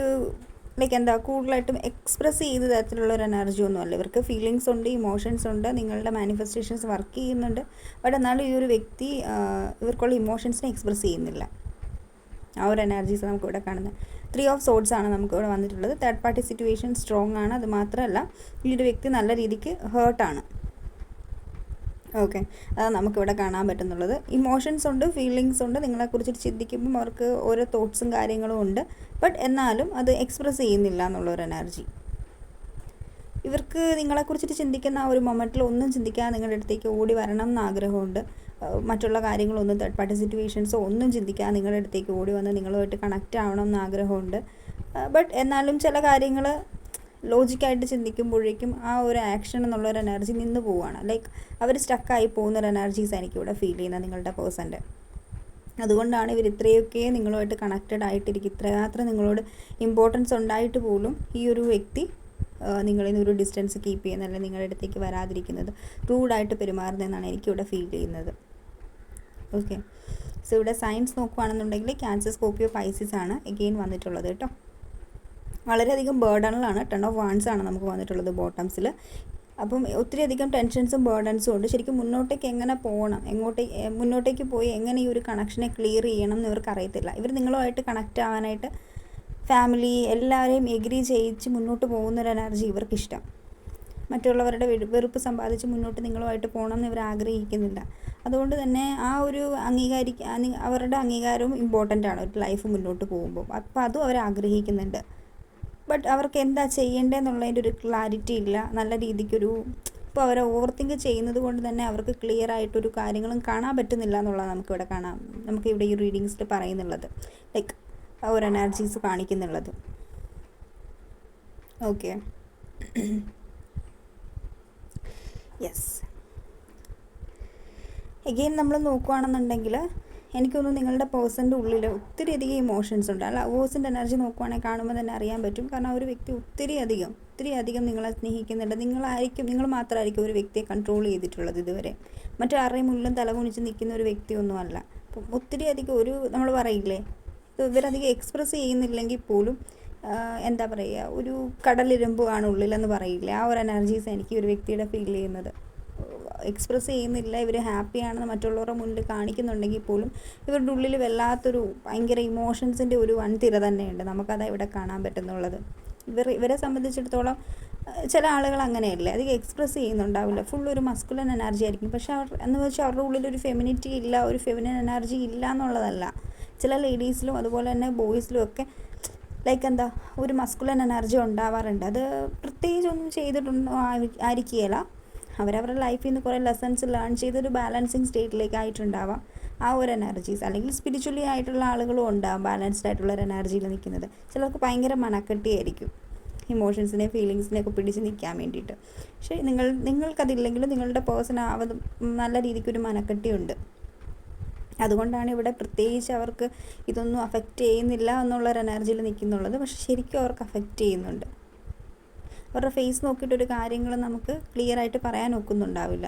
Speaker 2: ലൈക്ക് എന്താ കൂടുതലായിട്ടും എക്സ്പ്രസ് ചെയ്ത തരത്തിലുള്ള ഒരു എനർജി ഒന്നുമല്ല. ഇവർക്ക് ഫീലിങ്സ് ഉണ്ട്, ഇമോഷൻസ് ഉണ്ട്, നിങ്ങളുടെ മാനിഫെസ്റ്റേഷൻസ് വർക്ക് ചെയ്യുന്നുണ്ട്. ബട്ട് എന്നാലും ഈ ഒരു വ്യക്തി ഇവർക്കുള്ള ഇമോഷൻസിനെ എക്സ്പ്രസ് ചെയ്യുന്നില്ല. ആ ഒരു എനർജീസ് നമുക്കിവിടെ കാണുന്നത്. 3 ഓഫ് സോർഡ്സ് ആണ് നമുക്കിവിടെ വന്നിട്ടുള്ളത്. തേർഡ് പാർട്ടി സിറ്റുവേഷൻ സ്ട്രോങ് ആണ്. അത് മാത്രമല്ല ഈ ഒരു വ്യക്തി നല്ല രീതിക്ക് ഹേർട്ടാണ്. ഓക്കെ, അതാണ് നമുക്കിവിടെ കാണാൻ പറ്റുന്നുള്ളത്. ഇമോഷൻസ് ഉണ്ട്, ഫീലിങ്സ് ഉണ്ട്. നിങ്ങളെക്കുറിച്ചിട്ട് ചിന്തിക്കുമ്പം അവർക്ക് ഓരോ തോട്ട്സും കാര്യങ്ങളും ഉണ്ട്. ബട്ട് എന്നാലും അത് എക്സ്പ്രസ് ചെയ്യുന്നില്ല എന്നുള്ളൊരു എനർജി. ഇവർക്ക് നിങ്ങളെക്കുറിച്ചിട്ട് ചിന്തിക്കുന്ന ആ ഒരു മൊമെൻറ്റിൽ ഒന്നും ചിന്തിക്കാതെ നിങ്ങളുടെ അടുത്തേക്ക് ഓടി വരണം എന്ന് ആഗ്രഹമുണ്ട്. മറ്റുള്ള കാര്യങ്ങളൊന്നും തേർഡ് പാർട്ടി സിറ്റുവേഷൻസോ ഒന്നും ചിന്തിക്കാതെ നിങ്ങളുടെ അടുത്തേക്ക് ഓടി വന്ന് നിങ്ങളുമായിട്ട് കണക്റ്റ് ആവണം എന്ന് ആഗ്രഹമുണ്ട്. ബട്ട് എന്നാലും ചില കാര്യങ്ങൾ ലോജിക്കായിട്ട് ചിന്തിക്കുമ്പോഴേക്കും ആ ഒരു ആക്ഷൻ എന്നുള്ളൊരു എനർജി നിന്ന് പോവുകയാണ്. ലൈക്ക് അവർ സ്റ്റക്കായി പോകുന്നൊരു എനർജീസ് എനിക്കിവിടെ ഫീൽ ചെയ്യുന്നത് നിങ്ങളുടെ പേഴ്സൻ്റെ. അതുകൊണ്ടാണ് ഇവർ ഇത്രയൊക്കെ നിങ്ങളുമായിട്ട് കണക്റ്റഡ് ആയിട്ടിരിക്കും, ഇത്രമാത്രം നിങ്ങളോട് ഇമ്പോർട്ടൻസ് ഉണ്ടായിട്ട് പോലും ഈ ഒരു വ്യക്തി നിങ്ങളിൽ നിന്ന് ഒരു ഡിസ്റ്റൻസ് കീപ്പ് ചെയ്യുന്നത്, അല്ലെങ്കിൽ നിങ്ങളുടെ അടുത്തേക്ക് വരാതിരിക്കുന്നത്, റൂഡായിട്ട് പെരുമാറുന്നതെന്നാണ് എനിക്കിവിടെ ഫീൽ ചെയ്യുന്നത്. ഓക്കെ, സോ ഇവിടെ സയൻസ് നോക്കുകയാണെന്നുണ്ടെങ്കിൽ ക്യാൻസർ, സ്കോർപ്പിയോ, പൈസിസ് ആണ് എഗെയിൻ വന്നിട്ടുള്ളത് കേട്ടോ. വളരെയധികം ബേർഡണിലാണ്. 10 ഓഫ് വാൻഡ്സ് ആണ് നമുക്ക് വന്നിട്ടുള്ളത് ബോട്ടംസിൽ. അപ്പം ഒത്തിരി അധികം ടെൻഷൻസും ബേർഡൻസും ഉണ്ട്. ശരിക്കും മുന്നോട്ടേക്ക് എങ്ങനെ പോകണം, മുന്നോട്ടേക്ക് പോയി എങ്ങനെ ഈ ഒരു കണക്ഷനെ ക്ലിയർ ചെയ്യണം എന്ന് ഇവർക്ക് അറിയത്തില്ല. ഇവർ നിങ്ങളുമായിട്ട് കണക്റ്റ് ആവാനായിട്ട് ഫാമിലി എല്ലാവരെയും എഗ്രി ചെയ്യിച്ച് മുന്നോട്ട് പോകുന്നൊരു എനർജി ഇവർക്കിഷ്ടം. മറ്റുള്ളവരുടെ വെറുപ്പ് സമ്പാദിച്ച് മുന്നോട്ട് നിങ്ങളുമായിട്ട് പോകണം എന്ന് ഇവർ ആഗ്രഹിക്കുന്നില്ല. അതുകൊണ്ട് തന്നെ ആ ഒരു അവരുടെ അംഗീകാരവും ഇമ്പോർട്ടൻ്റ് ആണ് ഒരു ലൈഫ് മുന്നോട്ട് പോകുമ്പോൾ. അപ്പോൾ അതും അവർ ആഗ്രഹിക്കുന്നുണ്ട്. ബട്ട് അവർക്ക് എന്താ ചെയ്യേണ്ടതെന്നുള്ളതിൻ്റെ ഒരു ക്ലാരിറ്റി ഇല്ല. നല്ല രീതിക്കൊരു ഇപ്പോൾ അവർ ഓവർ തിങ്ക് ചെയ്യുന്നത് കൊണ്ട് തന്നെ അവർക്ക് ക്ലിയർ ആയിട്ടൊരു കാര്യങ്ങളും കാണാൻ പറ്റുന്നില്ല എന്നുള്ളത് നമുക്കിവിടെ ഈ റീഡിങ്സിൽ പറയുന്നുള്ളത്. ലൈക്ക് ഒരു എനർജീസ് കാണിക്കുന്നുള്ളത്. Okay, yes. എഗെയിൻ നമ്മൾ നോക്കുകയാണെന്നുണ്ടെങ്കിൽ എനിക്കൊന്നും നിങ്ങളുടെ പേഴ്സൻ്റെ ഉള്ളിൽ ഒത്തിരി അധികം ഇമോഷൻസ് ഉണ്ട്. ലവേഴ്സിൻ്റെ എനർജി നോക്കുവാണെങ്കിൽ കാണുമ്പോൾ തന്നെ അറിയാൻ പറ്റും. കാരണം ആ ഒരു വ്യക്തി ഒത്തിരി അധികം നിങ്ങളെ സ്നേഹിക്കുന്നുണ്ട്. നിങ്ങൾ മാത്രമായിരിക്കും ഒരു വ്യക്തിയെ കൺട്രോൾ ചെയ്തിട്ടുള്ളത് ഇതുവരെ. മറ്റാരുടെയും മുന്നിലും തലകുനിച്ച് നിൽക്കുന്ന ഒരു വ്യക്തിയൊന്നുമല്ല. അപ്പം ഒത്തിരി അധികം നമ്മൾ പറയില്ലേ, ഇവരധികം എക്സ്പ്രസ് ചെയ്യുന്നില്ലെങ്കിൽ പോലും എന്താ പറയുക, ഒരു കടലിരുമ്പ് ആണ് ഉള്ളിലെന്ന് പറയില്ലേ, ആ ഒരു എനർജീസ് എനിക്ക് ഒരു വ്യക്തിയുടെ ഫീൽ ചെയ്യുന്നത്. എക്സ്പ്രസ് ചെയ്യുന്നില്ല, ഇവർ ഹാപ്പിയാണെന്ന് മറ്റുള്ളവരുടെ മുന്നിൽ കാണിക്കുന്നുണ്ടെങ്കിൽ പോലും ഇവരുടെ ഉള്ളിൽ വല്ലാത്തൊരു ഭയങ്കര ഇമോഷൻസിൻ്റെ ഒരു വൻതിര തന്നെയുണ്ട്. നമുക്കത് ഇവിടെ കാണാൻ പറ്റുന്നുള്ളത്. ഇവരെ സംബന്ധിച്ചിടത്തോളം ചില ആളുകൾ അങ്ങനെയല്ലേ, അധികം എക്സ്പ്രസ് ചെയ്യുന്നുണ്ടാവില്ല, ഫുൾ ഒരു മസ്കുലൻ എനർജി ആയിരിക്കും. പക്ഷെ എന്ന് വെച്ചാൽ അവരുടെ ഉള്ളിലൊരു ഫെമിനിറ്റി ഇല്ല, ഒരു ഫെമിനിൻ എനർജി ഇല്ല എന്നുള്ളതല്ല. ചില ലേഡീസിലും അതുപോലെ തന്നെ ബോയ്സിലും ഒക്കെ ലൈക്ക് ഒരു മസ്കുലൻ എനർജി ഉണ്ടാവാറുണ്ട്. അത് പ്രത്യേകിച്ചൊന്നും ചെയ്തിട്ടുണ്ടോ ആയിരിക്കുകയില്ല. അവരവരുടെ ലൈഫിൽ നിന്ന് കുറേ ലെസൺസ് ലേൺ ചെയ്തൊരു ബാലൻസിങ് സ്റ്റേറ്റിലേക്ക് ആയിട്ടുണ്ടാവാം ആ ഒരു എനർജീസ്. അല്ലെങ്കിൽ സ്പിരിച്വലി ആയിട്ടുള്ള ആളുകളും ഉണ്ടാവും ബാലൻസ്ഡ് ആയിട്ടുള്ള ഒരു എനർജിയിൽ നിൽക്കുന്നത്. ചിലർക്ക് ഭയങ്കര മനക്കെട്ടിയായിരിക്കും ഇമോഷൻസിനെ ഫീലിങ്സിനെയൊക്കെ പിടിച്ച് നിൽക്കാൻ വേണ്ടിയിട്ട്. പക്ഷേ നിങ്ങൾക്കതില്ലെങ്കിലും നിങ്ങളുടെ പേഴ്സൺ നല്ല രീതിക്കൊരു മനക്കെട്ടിയുണ്ട്. അതുകൊണ്ടാണ് ഇവിടെ പ്രത്യേകിച്ച് അവർക്ക് ഇതൊന്നും അഫക്റ്റ് ചെയ്യുന്നില്ല എന്നുള്ളൊരു എനർജിയിൽ നിൽക്കുന്നുള്ളത്. പക്ഷെ ശരിക്കും അവർക്ക് അഫക്റ്റ് ചെയ്യുന്നുണ്ട്. അവരുടെ ഫേസ് നോക്കിയിട്ടൊരു കാര്യങ്ങൾ നമുക്ക് ക്ലിയർ ആയിട്ട് പറയാൻ ഒക്കുന്നുണ്ടാവില്ല.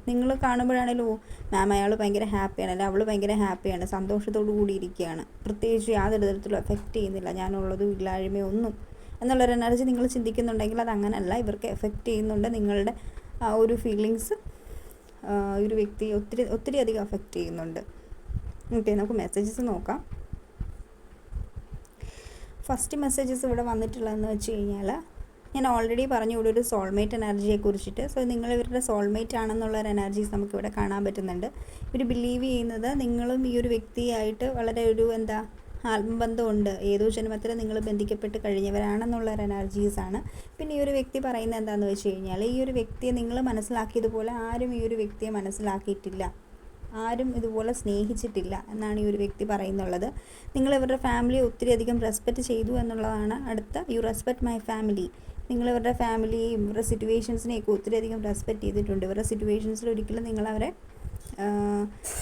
Speaker 2: നിങ്ങൾ കാണുമ്പോഴാണേലും മാം അയാൾ ഭയങ്കര ഹാപ്പിയാണ്, അല്ലെങ്കിൽ അവൾ ഭയങ്കര ഹാപ്പിയാണ്, സന്തോഷത്തോടു കൂടി ഇരിക്കുകയാണ്, പ്രത്യേകിച്ച് യാതൊരു തരത്തിലും എഫക്റ്റ് ചെയ്യുന്നില്ല, ഞാനുള്ളതും ഇല്ലായ്മയോ ഒന്നും എന്നുള്ളൊരു എനർജി നിങ്ങൾ ചിന്തിക്കുന്നുണ്ടെങ്കിൽ അത് അങ്ങനെയല്ല. ഇവർക്ക് എഫക്റ്റ് ചെയ്യുന്നുണ്ട്. നിങ്ങളുടെ ആ ഒരു ഫീലിങ്സ് ഒരു വ്യക്തിയെ ഒത്തിരി അധികം എഫക്റ്റ് ചെയ്യുന്നുണ്ട്. ഓക്കെ, നമുക്ക് മെസ്സേജസ് നോക്കാം. ഫസ്റ്റ് മെസ്സേജസ് ഇവിടെ വന്നിട്ടുള്ളതെന്ന് വെച്ച് കഴിഞ്ഞാൽ, ഞാൻ ഓൾറെഡി പറഞ്ഞു ഇവിടെ ഒരു സോൾമേറ്റ് എനർജിയെ കുറിച്ചിട്ട്. സോ നിങ്ങൾ ഇവരുടെ സോൾമേറ്റ് ആണെന്നുള്ളൊരു എനർജീസ് നമുക്കിവിടെ കാണാൻ പറ്റുന്നുണ്ട്. ഇവർ ബിലീവ് ചെയ്യുന്നത് നിങ്ങളും ഈ ഒരു വ്യക്തിയായിട്ട് വളരെ ഒരു ആത്മബന്ധമുണ്ട്, ഏതോ ജന്മത്തിൽ നിങ്ങൾ ബന്ധിക്കപ്പെട്ട് കഴിഞ്ഞവരാണെന്നുള്ളൊരു എനർജീസാണ്. പിന്നെ ഈ ഒരു വ്യക്തി പറയുന്നത് എന്താണെന്ന് വെച്ച് കഴിഞ്ഞാൽ, ഈ ഒരു വ്യക്തിയെ നിങ്ങൾ മനസ്സിലാക്കിയതുപോലെ ആരും ഈ ഒരു വ്യക്തിയെ മനസ്സിലാക്കിയിട്ടില്ല, ആരും ഇതുപോലെ സ്നേഹിച്ചിട്ടില്ല എന്നാണ് ഈ ഒരു വ്യക്തി പറയുന്നുള്ളത്. നിങ്ങൾ ഇവരുടെ ഫാമിലിയെ ഒത്തിരി അധികം റെസ്പെക്റ്റ് ചെയ്തു എന്നുള്ളതാണ് അടുത്ത. You respect my family. നിങ്ങൾ ഇവരുടെ ഫാമിലിയെയും ഇവരുടെ സിറ്റുവേഷൻസിനെയൊക്കെ ഒത്തിരി അധികം റെസ്പെക്റ്റ് ചെയ്തിട്ടുണ്ട്. ഇവരുടെ സിറ്റുവേഷൻസിൽ ഒരിക്കലും നിങ്ങളവരെ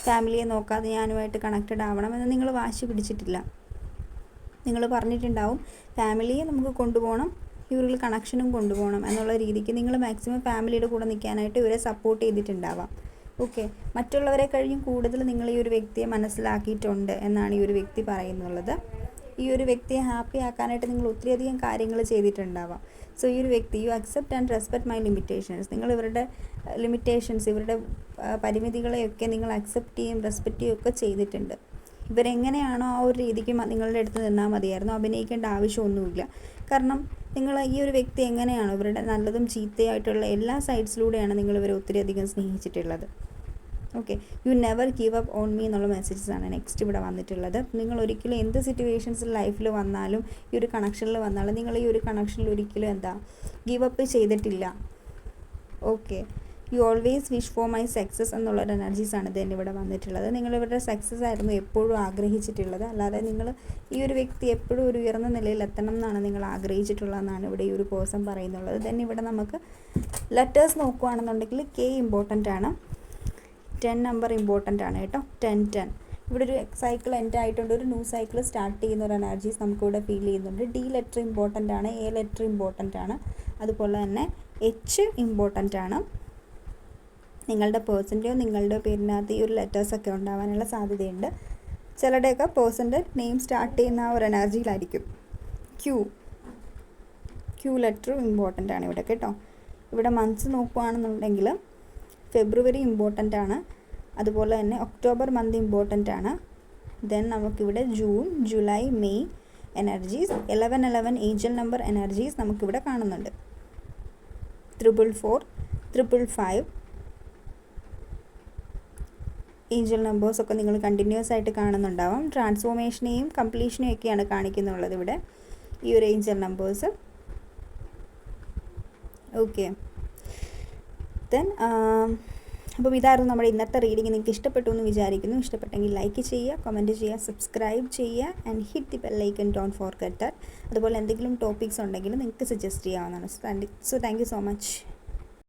Speaker 2: ഫാമിലിയെ നോക്കാതെ ഞാനുമായിട്ട് കണക്റ്റഡ് ആവണമെന്ന് നിങ്ങൾ വാശി പിടിച്ചിട്ടില്ല. നിങ്ങൾ പറഞ്ഞിട്ടുണ്ടാവും ഫാമിലിയെ നമുക്ക് കൊണ്ടുപോകണം, ഇവരിൽ കണക്ഷനും കൊണ്ടുപോകണം എന്നുള്ള രീതിക്ക് നിങ്ങൾ മാക്സിമം ഫാമിലിയുടെ കൂടെ നിൽക്കാനായിട്ട് ഇവരെ സപ്പോർട്ട് ചെയ്തിട്ടുണ്ടാവാം. ഓക്കെ, മറ്റുള്ളവരെ കഴിഞ്ഞും കൂടുതൽ നിങ്ങൾ ഈ ഒരു വ്യക്തിയെ മനസ്സിലാക്കിയിട്ടുണ്ട് എന്നാണ് ഈ ഒരു വ്യക്തി പറയുന്നുള്ളത്. ഈ ഒരു വ്യക്തിയെ ഹാപ്പി ആക്കാനായിട്ട് നിങ്ങൾ ഒത്തിരിയധികം കാര്യങ്ങൾ ചെയ്തിട്ടുണ്ടാവാം. സോ ഈ ഒരു വ്യക്തി you accept and respect my limitations. നിങ്ങൾ ഇവരുടെ ലിമിറ്റേഷൻസ്, ഇവരുടെ പരിമിതികളെയൊക്കെ നിങ്ങൾ അക്സെപ്റ്റ് ചെയ്യും റെസ്പെക്റ്റ് ചെയ്യുകയും ഒക്കെ ചെയ്തിട്ടുണ്ട്. ഇവരെങ്ങനെയാണോ ആ ഒരു രീതിക്ക് നിങ്ങളുടെ അടുത്ത് നിന്നാൽ മതിയായിരുന്നു, അഭിനയിക്കേണ്ട ആവശ്യമൊന്നുമില്ല. കാരണം നിങ്ങൾ ഈ ഒരു വ്യക്തി എങ്ങനെയാണോ ഇവരുടെ നല്ലതും ചീത്തയായിട്ടുള്ള എല്ലാ സൈഡ്സിലൂടെയാണ് നിങ്ങൾ ഇവരെ ഒത്തിരി അധികം സ്നേഹിച്ചിട്ടുള്ളത്. Okay, you never give up on me എന്നുള്ള മെസ്സേജസാണ് നെക്സ്റ്റ് ഇവിടെ വന്നിട്ടുള്ളത്. നിങ്ങൾ ഒരിക്കലും എന്ത് സിറ്റുവേഷൻസിൽ ലൈഫിൽ വന്നാലും ഈ ഒരു കണക്ഷനിൽ വന്നാലും നിങ്ങൾ ഈ ഒരു കണക്ഷനിൽ ഒരിക്കലും ഗീവ് അപ്പ് ചെയ്തിട്ടില്ല. Okay, you always wish for my success എന്നുള്ളൊരു എനർജീസാണ് ഇതിന് ഇവിടെ വന്നിട്ടുള്ളത്. നിങ്ങൾ ഇവരുടെ സക്സസ് ആയിരുന്നു എപ്പോഴും ആഗ്രഹിച്ചിട്ടുള്ളത്, അല്ലാതെ നിങ്ങൾ ഈ ഒരു വ്യക്തി എപ്പോഴും ഒരു ഉയർന്ന നിലയിൽ എത്തണം എന്നാണ് നിങ്ങൾ ആഗ്രഹിച്ചിട്ടുള്ളതെന്നാണ് ഇവിടെ ഈ ഒരു പേഴ്സൺ പറയുന്നുള്ളത്. ദെൻ ഇവിടെ നമുക്ക് ലെറ്റേഴ്സ് നോക്കുകയാണെന്നുണ്ടെങ്കിൽ കെ ഇമ്പോർട്ടൻ്റ് ആണ്, 10 നമ്പർ ഇമ്പോർട്ടൻ്റ് ആണ് കേട്ടോ. 10 ഇവിടെ ഒരു സൈക്കിൾ എൻഡ് ആയിട്ടുണ്ട്, ഒരു ന്യൂ സൈക്കിൾ സ്റ്റാർട്ട് ചെയ്യുന്ന ഒരു എനർജീസ് നമുക്കിവിടെ ഫീൽ ചെയ്യുന്നുണ്ട്. ഡി ലെറ്റർ ഇമ്പോർട്ടൻ്റ് ആണ്, എ ലെറ്റർ ഇമ്പോർട്ടൻ്റ് ആണ്, അതുപോലെ തന്നെ എച്ച് ഇമ്പോർട്ടൻ്റ് ആണ്. നിങ്ങളുടെ പേഴ്സൻ്റെയോ നിങ്ങളുടെ പേരിനകത്ത് ഈ ഒരു ലെറ്റേഴ്സൊക്കെ ഉണ്ടാവാനുള്ള സാധ്യതയുണ്ട്. ചിലരുടെയൊക്കെ പേഴ്സൻ്റെ നെയിം സ്റ്റാർട്ട് ചെയ്യുന്ന ആ ഒരു എനർജിയിലായിരിക്കും. ക്യൂ ലെറ്ററും ഇമ്പോർട്ടൻ്റ് ആണ് ഇവിടെ കേട്ടോ. ഇവിടെ മന്ത്സ് നോക്കുകയാണെന്നുണ്ടെങ്കിൽ ഫെബ്രുവരി ഇമ്പോർട്ടൻ്റ് ആണ്, അതുപോലെ തന്നെ ഒക്ടോബർ മന്ത് ഇമ്പോർട്ടൻ്റ് ആണ്. ദെൻ നമുക്കിവിടെ June, July, May, energies, 1111 Angel number energies നമുക്കിവിടെ കാണുന്നുണ്ട്. 444, 555 ഏഞ്ചൽ നമ്പേഴ്സൊക്കെ നിങ്ങൾ കണ്ടിന്യൂസ് ആയിട്ട് കാണുന്നുണ്ടാവും. ട്രാൻസ്ഫോർമേഷനെയും കംപ്ലീഷനെയും ഒക്കെയാണ് കാണിക്കുന്നുള്ളത് ഇവിടെ ഈ ഒരു ഏഞ്ചൽ നമ്പേഴ്സ്. ഓക്കെ, ദെൻ അപ്പം ഇതായിരുന്നു നമ്മുടെ ഇന്നത്തെ റീഡിങ്. നിങ്ങൾക്ക് ഇഷ്ടപ്പെട്ടു എന്ന് വിചാരിക്കുന്നു. ഇഷ്ടപ്പെട്ടെങ്കിൽ ലൈക്ക് ചെയ്യുക, കമൻറ്റ് ചെയ്യുക, സബ്സ്ക്രൈബ് ചെയ്യുക and hit the bell icon, don't forget that. അതുപോലെ എന്തെങ്കിലും ടോപ്പിക്സ് ഉണ്ടെങ്കിൽ നിങ്ങൾക്ക് സജസ്റ്റ് ചെയ്യാവുന്നതാണ്. So thank you so much.